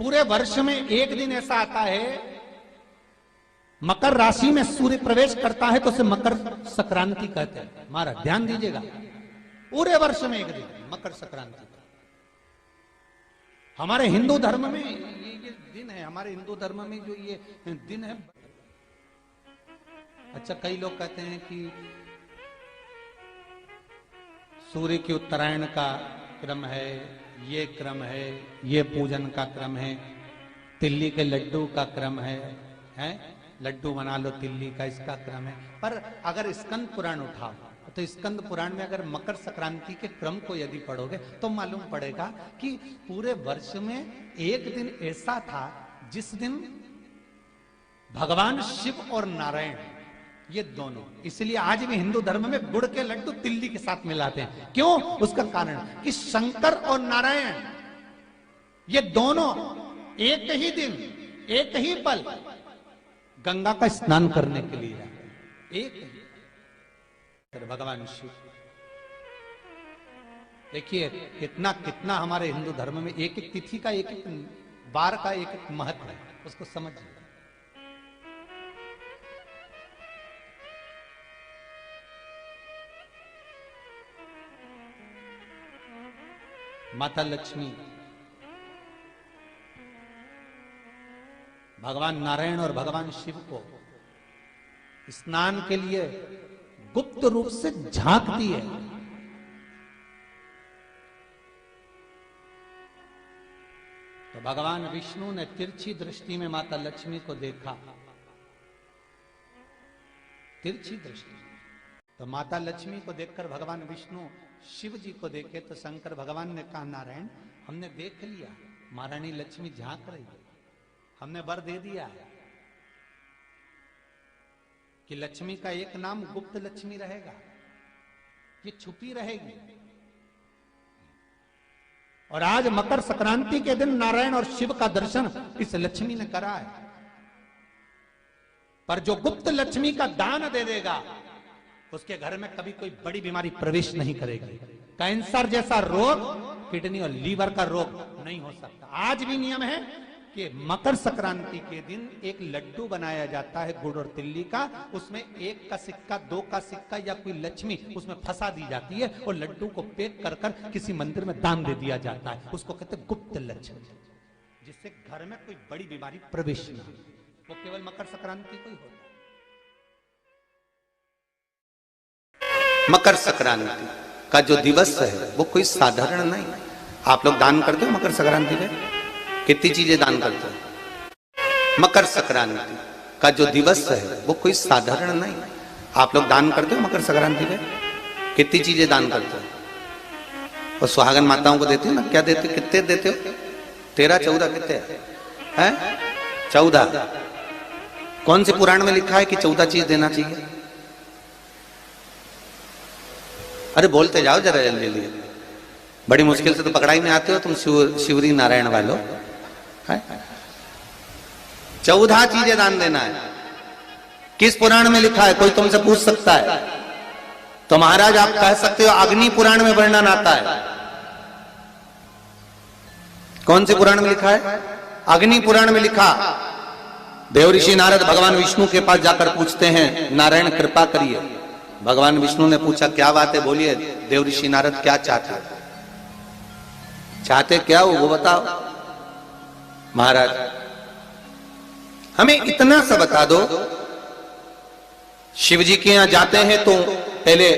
पूरे वर्ष में एक दिन ऐसा आता है, मकर राशि में सूर्य प्रवेश करता है तो उसे मकर संक्रांति कहते हैं। महाराज ध्यान दीजिएगा, पूरे वर्ष में एक दिन मकर संक्रांति। हमारे हिंदू धर्म में ये दिन है, हमारे हिंदू धर्म में जो ये दिन है। अच्छा, कई लोग कहते हैं कि सूर्य की उत्तरायण का क्रम है, ये क्रम है, ये पूजन का क्रम है, तिल्ली के लड्डू का क्रम है, लड्डू बना लो तिल्ली का, इसका क्रम है। पर अगर स्कंद पुराण उठाओ तो स्कंद पुराण में अगर मकर संक्रांति के क्रम को यदि पढ़ोगे तो मालूम पड़ेगा कि पूरे वर्ष में एक दिन ऐसा था जिस दिन भगवान शिव और नारायण ये दोनों, इसलिए आज भी हिंदू धर्म में गुड़ के लड्डू तिल्ली के साथ मिलाते हैं। क्यों? उसका कारण कि शंकर और नारायण ये दोनों एक ही दिन एक ही पल गंगा का स्नान करने के लिए जाते, एक ही भगवान शिव। देखिए कितना कितना हमारे हिंदू धर्म में एक एक तिथि का, एक एक बार का एक एक महत्व है, उसको समझिए। माता लक्ष्मी, भगवान नारायण और भगवान शिव को स्नान के लिए गुप्त रूप से झांकती है। तो भगवान विष्णु ने तिरछी दृष्टि में माता लक्ष्मी को देखा, तिरछी दृष्टि। तो माता लक्ष्मी को देखकर भगवान विष्णु शिव जी को देखे तो शंकर भगवान ने कहा, नारायण हमने देख लिया, महारानी लक्ष्मी झांक रही है, हमने वर दे दिया है कि लक्ष्मी का एक नाम गुप्त लक्ष्मी रहेगा, ये छुपी रहेगी। और आज मकर संक्रांति के दिन नारायण और शिव का दर्शन इस लक्ष्मी ने करा है। पर जो गुप्त लक्ष्मी का दान दे देगा उसके घर में कभी कोई बड़ी बीमारी प्रवेश नहीं करेगी। कैंसर जैसा रोग, किडनी और लीवर का रोग नहीं हो सकता। आज भी नियम है कि मकर संक्रांति के दिन एक लड्डू बनाया जाता है गुड़ और तिल्ली का, उसमें 1 का सिक्का, 2 का सिक्का या कोई लक्ष्मी उसमें फंसा दी जाती है और लड्डू को पैक कर कर किसी मंदिर में दान दे दिया जाता है। उसको कहते हैं गुप्त लक्ष्मी, जिससे घर में कोई बड़ी बीमारी प्रवेश न हो। वो केवल मकर संक्रांति को ही होता है। मकर संक्रांति का जो दिवस है वो कोई साधारण नहीं। आप लोग दान करते हो मकर संक्रांति में? कितनी चीजें दान करते हो? मकर संक्रांति का जो दिवस है वो कोई साधारण नहीं। आप लोग दान करते हो मकर संक्रांति में? कितनी चीजें दान करते हो? और सुहागन माताओं को देते हो ना? क्या देते हो? कितने देते हो? 13, 14 कितने हैं? 14। कौन से पुराण में लिखा है कि 14 चीज देना चाहिए? अरे बोलते जाओ जरा जल्दी जल्दी, बड़ी मुश्किल से तो पकड़ाई में आते हो तुम शिवरी नारायण वालों। 14 चीजें दान देना है। किस पुराण में लिखा है? कोई तुमसे पूछ सकता है तो महाराज आप कह सकते हो अग्नि पुराण में वर्णन आता है। कौन से पुराण में लिखा है? अग्नि पुराण में लिखा। देवऋषि नारद भगवान विष्णु के पास जाकर पूछते हैं, नारायण कृपा करिए। भगवान विष्णु ने पूछा क्या बात है, बोलिए देवऋषि नारद क्या चाहते हो? चाहते क्या हो वो बताओ। महाराज हमें इतना सा बता दो, शिव जी के यहां जाते हैं तो पहले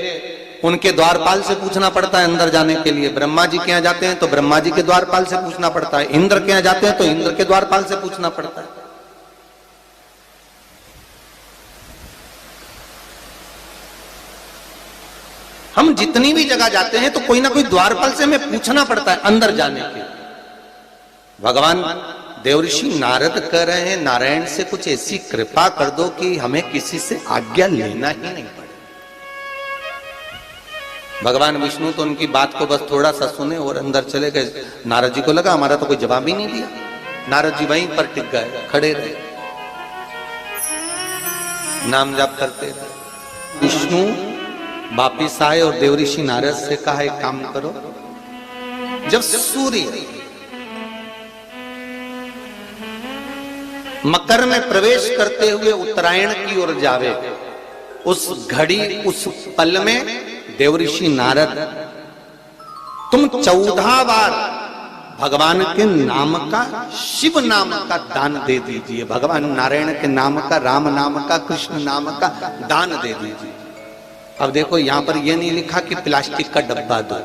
उनके द्वारपाल से पूछना पड़ता है अंदर जाने के लिए। ब्रह्मा जी के यहां जाते हैं तो ब्रह्मा जी के द्वारपाल से पूछना पड़ता है। इंद्र के यहां जाते हैं तो इंद्र के द्वारपाल से पूछना पड़ता है। हम जितनी भी जगह जाते हैं तो कोई ना कोई द्वारपाल से हमें पूछना पड़ता है अंदर जाने के। भगवान देवऋषि नारद कह रहे हैं, नारायण से कुछ ऐसी कृपा कर दो कि हमें किसी से आज्ञा लेना ही नहीं पड़े। भगवान विष्णु तो उनकी बात को बस थोड़ा सा सुने और अंदर चले गए। नारद जी को लगा हमारा तो कोई जवाब ही नहीं दिया। नारद जी वहीं पर टिक गए, खड़े रहे, नाम जाप करते थे। विष्णु वापिस आए और देवऋषि नारद से कहा एक काम करो, जब सूर्य मकर में प्रवेश करते हुए उत्तरायण की ओर जावे, उस घड़ी उस पल में देवऋषि नारद तुम 14 बार भगवान के नाम का, शिव नाम का दान दे दीजिए। भगवान नारायण के नाम का, राम नाम का, कृष्ण नाम का दान दे दीजिए। अब देखो यहां पर यह नहीं लिखा कि प्लास्टिक का डब्बा दो,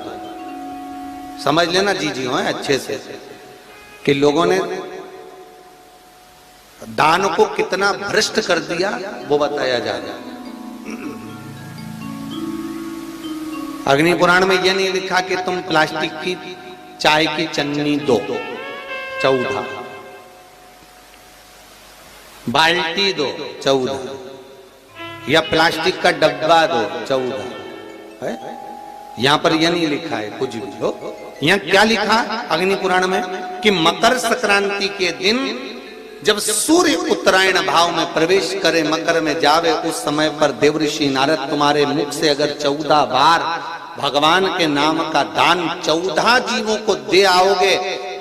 समझ लेना जी हो अच्छे से, कि लोगों ने दान को कितना भ्रष्ट कर दिया वो बताया जा रहा है। अग्नि पुराण में यह नहीं लिखा कि तुम प्लास्टिक की चाय की चन्नी दो 14, बाल्टी दो 14, या प्लास्टिक का डब्बा दो 14 है। यहां पर यह नहीं लिखा है कुछ भी हो। यहां क्या लिखा अग्नि पुराण में कि मकर संक्रांति के दिन जब सूर्य उत्तरायण भाव में प्रवेश करे, मकर में जावे, उस समय पर देवऋषि नारद तुम्हारे मुख से अगर 14 बार भगवान के नाम का दान 14 जीवों को दे आओगे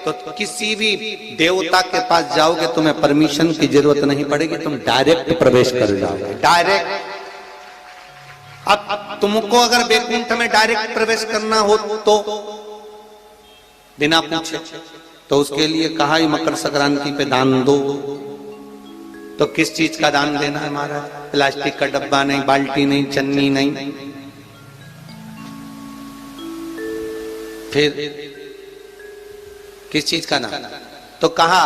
तो किसी भी देवता के पास जाओगे, तुम्हें परमिशन की जरूरत नहीं पड़ेगी, तुम डायरेक्ट प्रवेश कर जाओगे, डायरेक्ट। अब तुमको अगर वैकुंठ में डायरेक्ट प्रवेश करना हो तो बिना पूछे, तो उसके लिए कहा ही मकर संक्रांति पे दान दो। तो किस चीज का दान देना है हमारा? प्लास्टिक का डब्बा नहीं, बाल्टी नहीं, चन्नी नहीं, फिर किस चीज का दान? तो कहा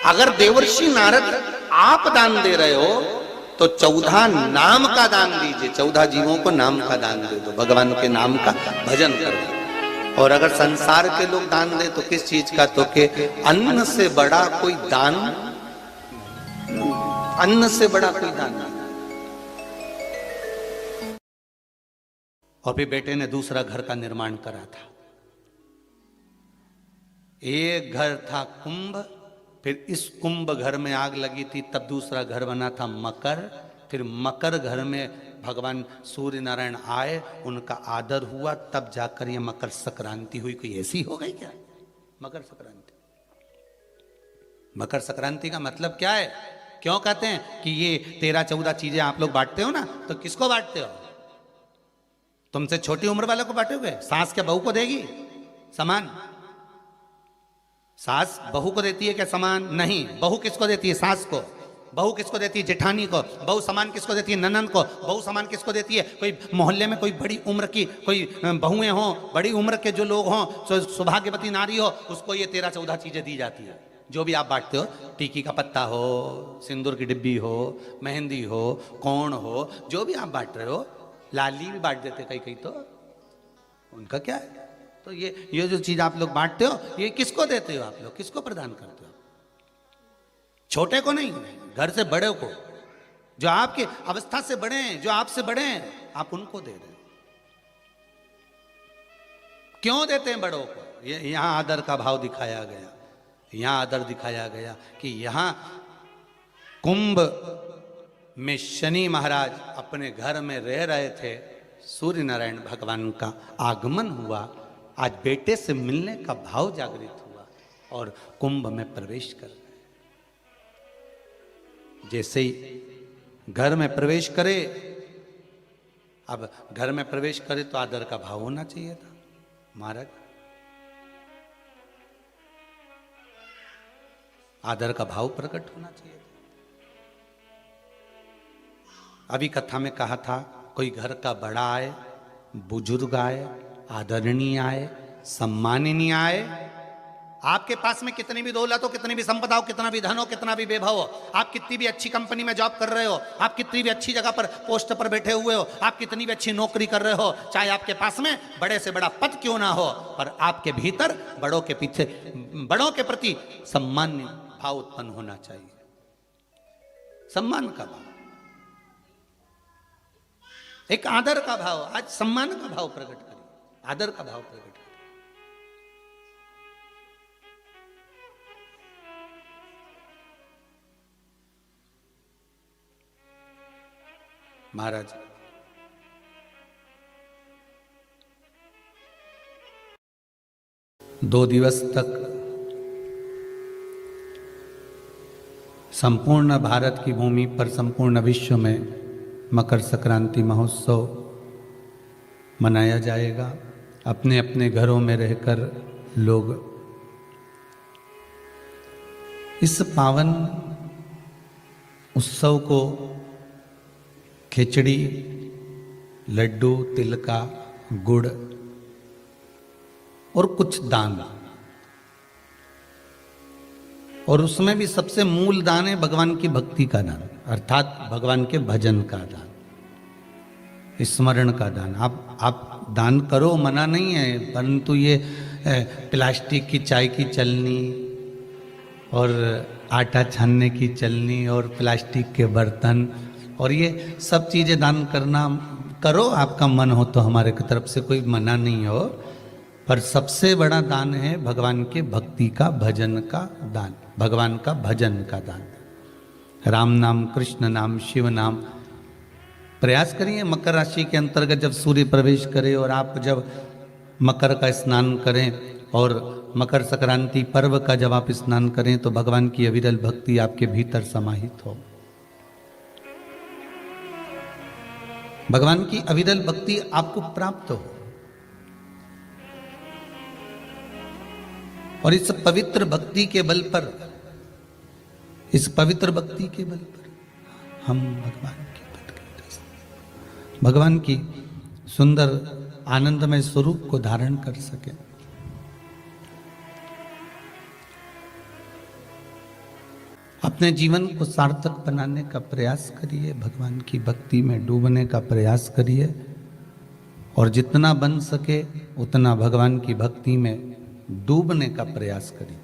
अगर देवर्षि नारद आप दान दे रहे हो तो 14 नाम का दान दीजिए, 14 जीवों को नाम का दान दे दो, भगवान के नाम का भजन करो। और अगर संसार के लोग दान दे तो किस चीज का? तो के अन्न से बड़ा कोई दान, अन्न से बड़ा कोई दान नहीं। और फिर बेटे ने दूसरा घर का निर्माण करा था। एक घर था कुंभ, फिर इस कुंभ घर में आग लगी थी, तब दूसरा घर बना था मकर। फिर मकर घर में भगवान सूर्य नारायण आए, उनका आदर हुआ, तब जाकर ये मकर संक्रांति हुई। कोई ऐसी हो गई क्या मकर संक्रांति? मकर संक्रांति का मतलब क्या है? क्यों कहते हैं कि ये 13-14 चीजें आप लोग बांटते हो ना, तो किसको बांटते हो? तुमसे छोटी उम्र वाले को बांटोगे? सास क्या बहू को देगी समान? सास बहू को देती है क्या समान? नहीं। बहू किसको देती है? सास को। बहू किसको देती है? जेठानी को। बहू समान किसको देती है? ननंद को। बहू समान किसको देती है? कोई मोहल्ले में कोई बड़ी उम्र की कोई बहुएं हो, बड़ी उम्र के जो लोग हों, सौभाग्यवती नारी हो, उसको ये 13-14 चीजें दी जाती है। जो भी आप बांटते हो, टीकी का पत्ता हो, सिंदूर की डिब्बी हो, मेहंदी हो, कोण हो, जो भी आप बांट रहे हो, लाली भी बांट देते कई तो उनका क्या है? तो ये जो चीज आप लोग बांटते हो, ये किसको देते हो आप लोग? किसको प्रदान करते हो? छोटे को नहीं, घर से बड़े को, जो आपके अवस्था से बड़े हैं, जो आपसे बड़े हैं, आप उनको दे रहे। क्यों देते हैं बड़ों को? ये यहां आदर का भाव दिखाया गया, यहां आदर दिखाया गया कि यहां कुंभ में शनि महाराज अपने घर में रह रहे थे, सूर्य नारायण भगवान का आगमन हुआ, आज बेटे से मिलने का भाव जागृत हुआ और कुंभ में प्रवेश कर गए। जैसे ही घर में प्रवेश करे, अब घर में प्रवेश करे तो आदर का भाव होना चाहिए था महाराज, आदर का भाव प्रकट होना चाहिए था। अभी कथा में कहा था, कोई घर का बड़ा आए, बुजुर्ग आए, आदरणीय आए, सम्माननीय आए, आपके पास में कितनी भी दौलत हो, कितनी भी संपदा हो, कितना भी धन हो, कितना भी वैभव हो, आप कितनी भी अच्छी कंपनी में जॉब कर रहे हो, आप कितनी भी अच्छी जगह पर पोस्ट पर बैठे हुए हो, आप कितनी भी अच्छी नौकरी कर रहे हो, चाहे आपके पास में बड़े से बड़ा पद क्यों ना हो, पर आपके भीतर बड़ों के पीछे, बड़ों के प्रति सम्मान भाव उत्पन्न होना चाहिए। सम्मान का भाव, एक आदर का भाव। आज सम्मान का भाव प्रकट करिए, आदर का भाव प्रकट करिए। महाराज दो दिवस तक संपूर्ण भारत की भूमि पर, संपूर्ण विश्व में मकर संक्रांति महोत्सव मनाया जाएगा। अपने अपने घरों में रहकर लोग इस पावन उत्सव को खिचड़ी, लड्डू, तिल का, गुड़ और कुछ दान, और उसमें भी सबसे मूल दान है भगवान की भक्ति का दान, अर्थात भगवान के भजन का दान, स्मरण का दान। आप दान करो, मना नहीं है, परंतु ये प्लास्टिक की चाय की चलनी और आटा छानने की चलनी और प्लास्टिक के बर्तन और ये सब चीज़ें दान करना करो, आपका मन हो तो, हमारे की तरफ से कोई मना नहीं हो, पर सबसे बड़ा दान है भगवान के भक्ति का, भजन का दान, भगवान का भजन का दान। राम नाम, कृष्ण नाम, शिव नाम। प्रयास करिए मकर राशि के अंतर्गत जब सूर्य प्रवेश करे और आप जब मकर का स्नान करें और मकर संक्रांति पर्व का जब आप स्नान करें तो भगवान की अविरल भक्ति आपके भीतर समाहित हो। भगवान की अविरल भक्ति आपको प्राप्त हो और इस पवित्र भक्ति के बल पर, इस पवित्र भक्ति के बल पर हम भगवान की सुंदर आनंदमय स्वरूप को धारण कर सके। अपने जीवन को सार्थक बनाने का प्रयास करिए, भगवान की भक्ति में डूबने का प्रयास करिए और जितना बन सके उतना भगवान की भक्ति में डूबने का प्रयास करिए।